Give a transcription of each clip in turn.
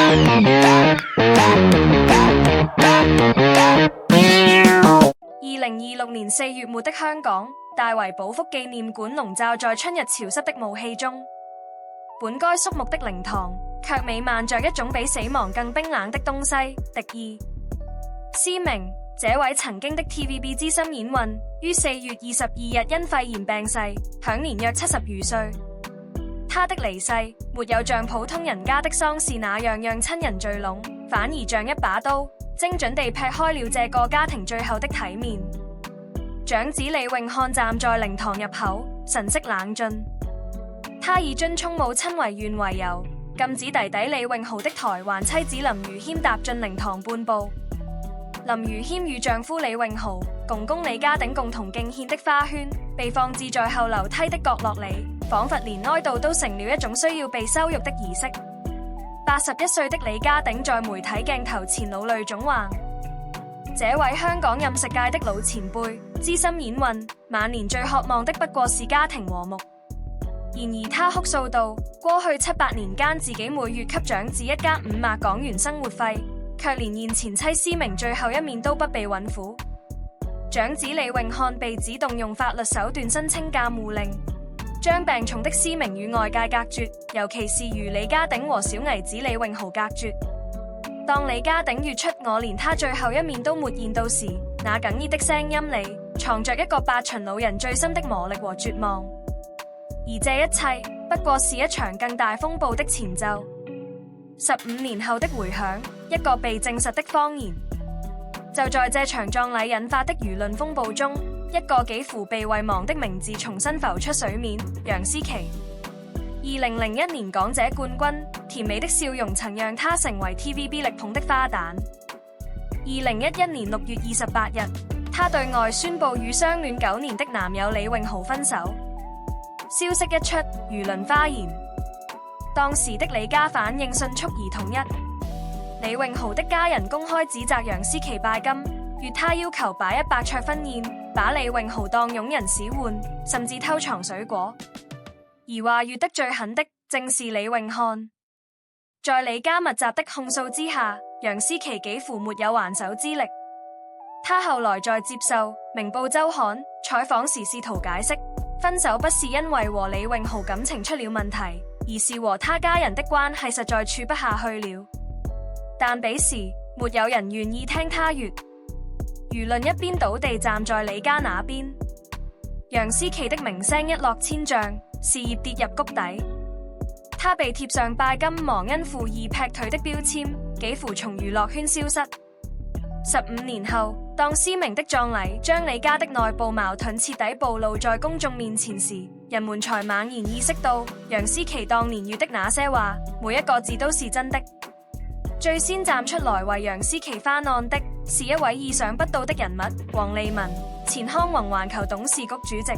2026年4月末的香港，大圍寶福紀念館籠罩在春日潮濕的霧氣中。本該肅穆的靈堂，卻瀰漫着一種比死亡更冰冷的東西——敵意。思明，這位曾經的 TVB 資深演員，於4月22日因肺炎病逝，享年約70餘歲。他的離世，沒有像普通人家的喪事那樣讓親人聚攏，反而像一把刀，精準地劈開了這個家庭最後的體面。長子李永漢站在靈堂入口，神色冷峻。他以遵從母親遺願為由，禁止弟弟李永豪的台灣妻子林如謙踏進靈堂半步。林如謙與丈夫李永豪、公公李家鼎共同敬獻的花圈，被放置在後樓梯的角落裏，仿佛連哀悼都成了一種需要被羞辱的儀式。81歲的李家鼎在媒體鏡頭前老淚縱橫。這位香港飲食界的老前輩、資深演員，晚年最渴望的不過是家庭和睦。然而他哭訴道，過去7、8年間，自己每月給長子一家5萬港元生活費，卻連現前妻思明最後一面都不被允撫。長子李永漢被指動用法律手段申請監護令，將病重的思明與外界隔絕，尤其是與李家鼎和小姨子李永豪隔絕。當李家鼎説出我連他最後一面都沒見到時，那哽咽的聲音裏藏着一個八旬老人最深的磨礪和絕望。而這一切不過是一場更大風暴的前奏。15年後的回響，一個被證實的謊言。就在這場葬禮引發的輿論風暴中，一個幾乎被遺忘的名字重新浮出水面——楊思琦。2001年港姐冠軍，甜美的笑容曾讓她成為 TVB 力捧的花旦。2011年6月28日，她對外宣布與相戀9年的男友李永豪分手。消息一出，輿論譁然。當時的李家反應迅速而統一，李永豪的家人公開指責楊思琦拜金，越他要求擺100桌婚宴，把李永豪當傭人使喚，甚至偷藏水果。而話越得最狠的，正是李永漢。在李家密集的控訴之下，楊思琦幾乎沒有還手之力。他後來在接受《明報週刊》採訪時試圖解釋，分手不是因為和李永豪感情出了問題，而是和他家人的關係實在處不下去了。但彼時沒有人願意聽他説，輿論一邊倒地站在李家那邊。楊思琦的名聲一落千丈，事業跌入谷底。他被貼上拜金忘恩負義劈腿的標籤，幾乎從娛樂圈消失。15年後，當思明的葬禮將李家的內部矛盾徹底暴露在公眾面前時，人們才猛然意識到楊思琦當年說的那些話，每一個字都是真的。最先站出來為楊思琦翻案的，是一位意想不到的人物——黃利民，前康宏環球董事局主席。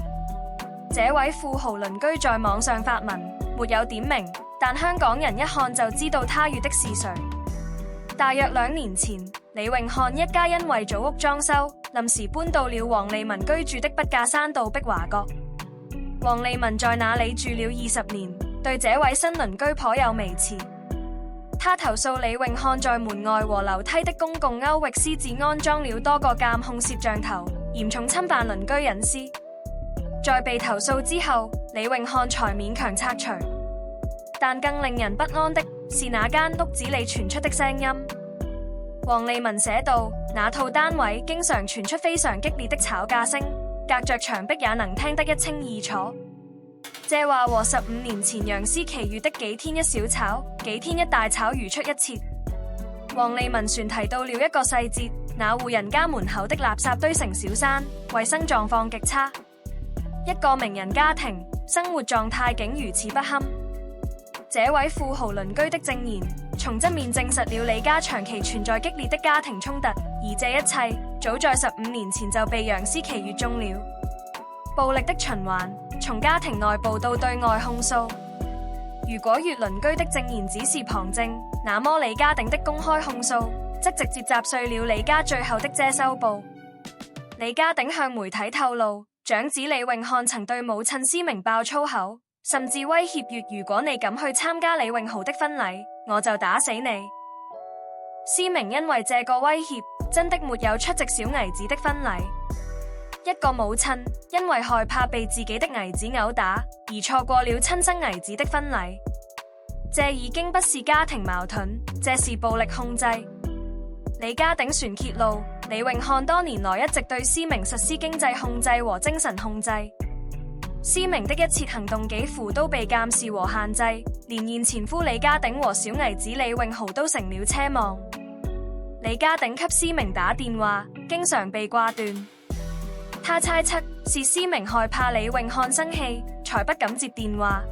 這位富豪鄰居在網上發文，沒有點名，但香港人一看就知道他說的是誰。大約2年前，李永漢一家因為組屋裝修，臨時搬到了黃利民居住的筆架山道碧華閣。黃利民在那裡住了20年，對這位新鄰居頗有微詞。他投訴李永漢在門外和樓梯的公共區域私自安裝了多個監控攝像頭，嚴重侵犯鄰居隱私。在被投訴之後，李永漢才勉強拆除。但更令人不安的是那間屋子裡傳出的聲音。黃利民寫道，那套單位經常傳出非常激烈的吵架聲，隔着牆壁也能聽得一清二楚。這話和15年前楊思琦說的幾天一小吵，幾天一大吵如出一轍。黃利民船提到了一個細節，那戶人家門口的垃圾堆成小山，衛生狀況極差。一個名人家庭，生活狀態竟如此不堪。這位富豪鄰居的證言，從側面證實了李家長期存在激烈的家庭衝突，而這一切早在15年前就被楊思琦說中了。暴力的循環，從家庭內部到對外控訴。如果粵鄰居的證言只是旁證，那麼李家鼎的公開控訴，則直接砸碎了李家最後的遮羞布。李家鼎向媒體透露，長子李永漢曾對母親思明爆粗口，甚至威脅如果你敢去參加李永豪的婚禮，我就打死你。施明因為這個威脅，真的沒有出席小姨子的婚禮。一個母親因為害怕被自己的兒子毆打，而錯過了親生兒子的婚禮。這已經不是家庭矛盾，這是暴力控制。李家鼎傳揭露，李永漢多年來一直對施明實施經濟控制和精神控制。施明的一切行動幾乎都被監視和限制，連現前夫李家鼎和小姨子李永豪都成了奢望。李家鼎給施明打電話，經常被掛斷。他猜測是施明害怕李永漢生氣，才不敢接電話。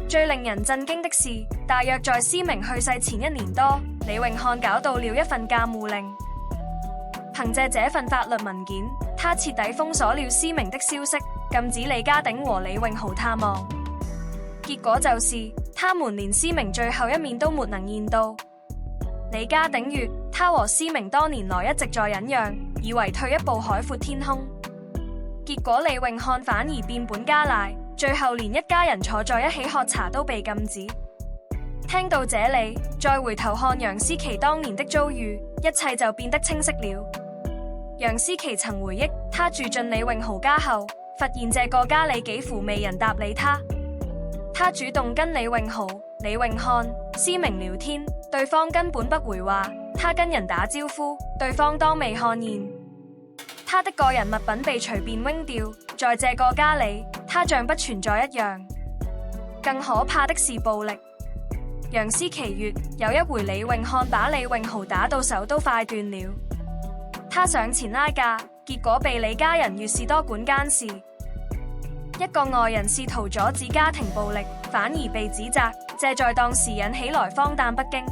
最令人震驚的是，大約在施明去世前1年多，李永漢搞到了一份監護令。憑借這份法律文件，他徹底封鎖了施明的消息，禁止李家鼎和李永豪探望。結果就是他們連施明最後一面都沒能見到。李家鼎說，他和施明多年來一直在忍讓，以為退一步海闊天空。結果李永漢反而變本加厲，最後連一家人坐在一起喝茶都被禁止。聽到這裡，再回頭看楊思琦當年的遭遇，一切就變得清晰了。楊思琦曾回憶，他住進李永豪家後，發現這個家裡幾乎沒人搭理他。他主動跟李永豪、李永漢、施明聊天，對方根本不回話。他跟人打招呼，對方當未看見。他的個人物品被隨便扔掉，在這個家裡，他像不存在一樣。更可怕的是暴力。楊思琦說，有一回李永漢把李永豪打到手都快斷了，他上前拉架，結果被李家人越是多管閒事。一個外人試圖阻止家庭暴力，反而被指責，這在當時引起來荒誕不經。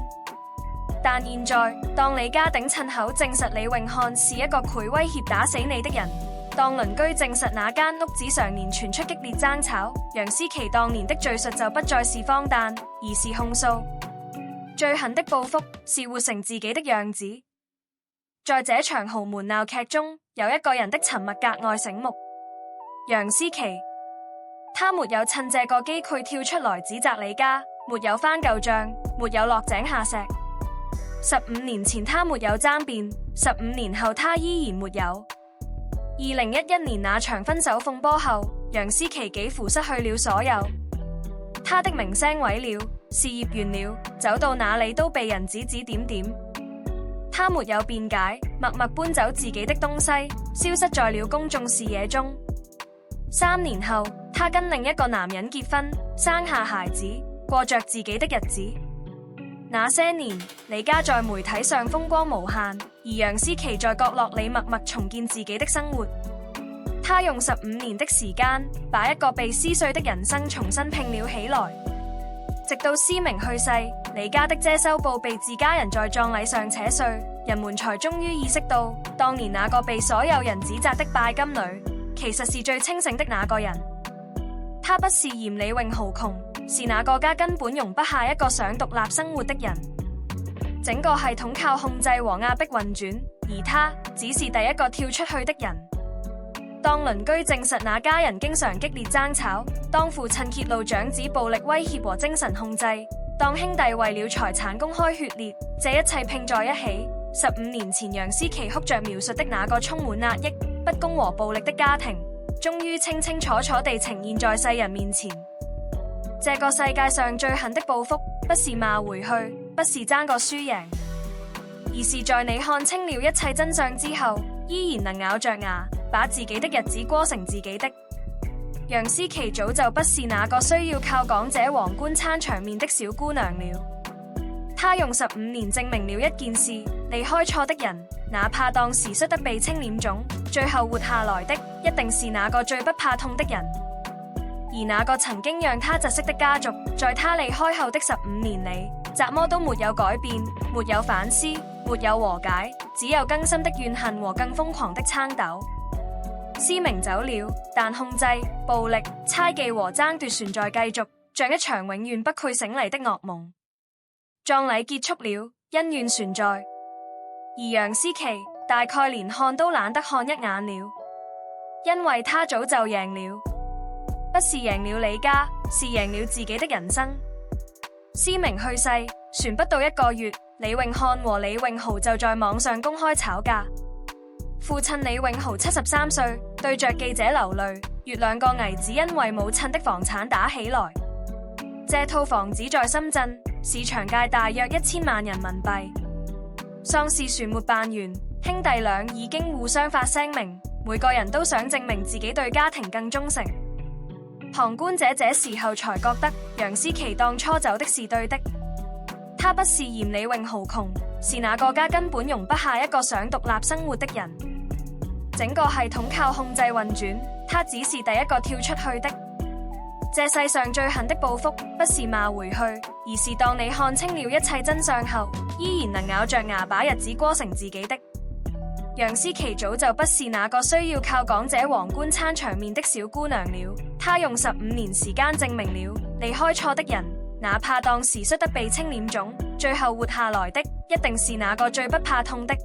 但現在，當李家鼎親口證實李永漢是一個會威脅打死你的人，當鄰居證實那間屋子常年傳出激烈爭吵，楊思琦當年的敘述就不再是荒誕，而是控訴。最狠的報復是活成自己的樣子。在這場豪門鬧劇中，有一個人的沉默格外醒目，楊思琦。他沒有趁這個機會跳出來指責李家，沒有翻舊賬，沒有落井下石。15年前他沒有爭辯，15年後他依然沒有。2011年那場分手風波後，楊思琦幾乎失去了所有，他的名聲毀了，事業完了，走到哪裡都被人指指點點。他沒有辯解，默默搬走自己的東西，消失在了公眾視野中。3年後，他跟另一個男人結婚，生下孩子，過着自己的日子。那些年，李家在媒體上風光無限，而楊思琦在角落裡默默重建自己的生活。他用15年的時間，把一個被撕碎的人生重新拼了起來。直到施明去世，李家的遮羞布被自家人在葬禮上扯碎，人們才終於意識到，當年那個被所有人指責的拜金女，其實是最清醒的那個人。他不是嫌李永豪窮，是那個家根本容不下一個想獨立生活的人。整個系統靠控制和壓迫運轉，而他只是第一個跳出去的人。當鄰居證實那家人經常激烈爭吵，當父親揭露長子暴力威脅和精神控制，當兄弟為了財產公開血裂，這一切拼在一起，15年前楊思琦哭着描述的那個充滿壓抑、不公和暴力的家庭，終於清清楚楚地呈現在世人面前。這個世界上最狠的報復，不是罵回去，不是爭個輸贏，而是在你看清了一切真相之後，依然能咬着牙，把自己的日子過成自己的。楊思琦早就不是那個需要靠港姐皇冠撐場面的小姑娘了。她用15年證明了一件事：離開錯的人，哪怕當時摔得鼻青臉腫，最後活下來的一定是那個最不怕痛的人。而那個曾經讓他窒息的家族，在他離開後的15年裡，怎麼都沒有改變，沒有反思，沒有和解，只有更深的怨恨和更瘋狂的爭鬥。施明走了，但控制、暴力、猜忌和爭奪存在繼續，像一場永遠不會醒嚟的噩夢。葬禮結束了，恩怨存在，而楊思琦大概連看都懶得看一眼了，因為他早就贏了。不是贏了李家，是贏了自己的人生。施明去世，傳不到1個月，李永漢和李永豪就在網上公開吵架。父親李永豪73歲，對着記者流淚，月兩個兒子因為母親的房產打起來。這套房子在深圳市場價大約1000萬人民幣。喪事船沒辦完，兄弟倆已經互相發聲明，每個人都想證明自己對家庭更忠誠。旁觀者這時候才覺得楊思琦當初走的是對的。他不是嫌李永豪窮，是那個家根本容不下一個想獨立生活的人。整個系統靠控制運轉，他只是第一個跳出去的。這世上最狠的報復，不是罵回去，而是當你看清了一切真相後，依然能咬着牙把日子過成自己的。楊思琦早就不是那個需要靠港姐皇冠撐場面的小姑娘了，她用15年時間證明了，離開錯的人，哪怕當時摔得鼻青臉腫，最後活下來的，一定是那個最不怕痛的。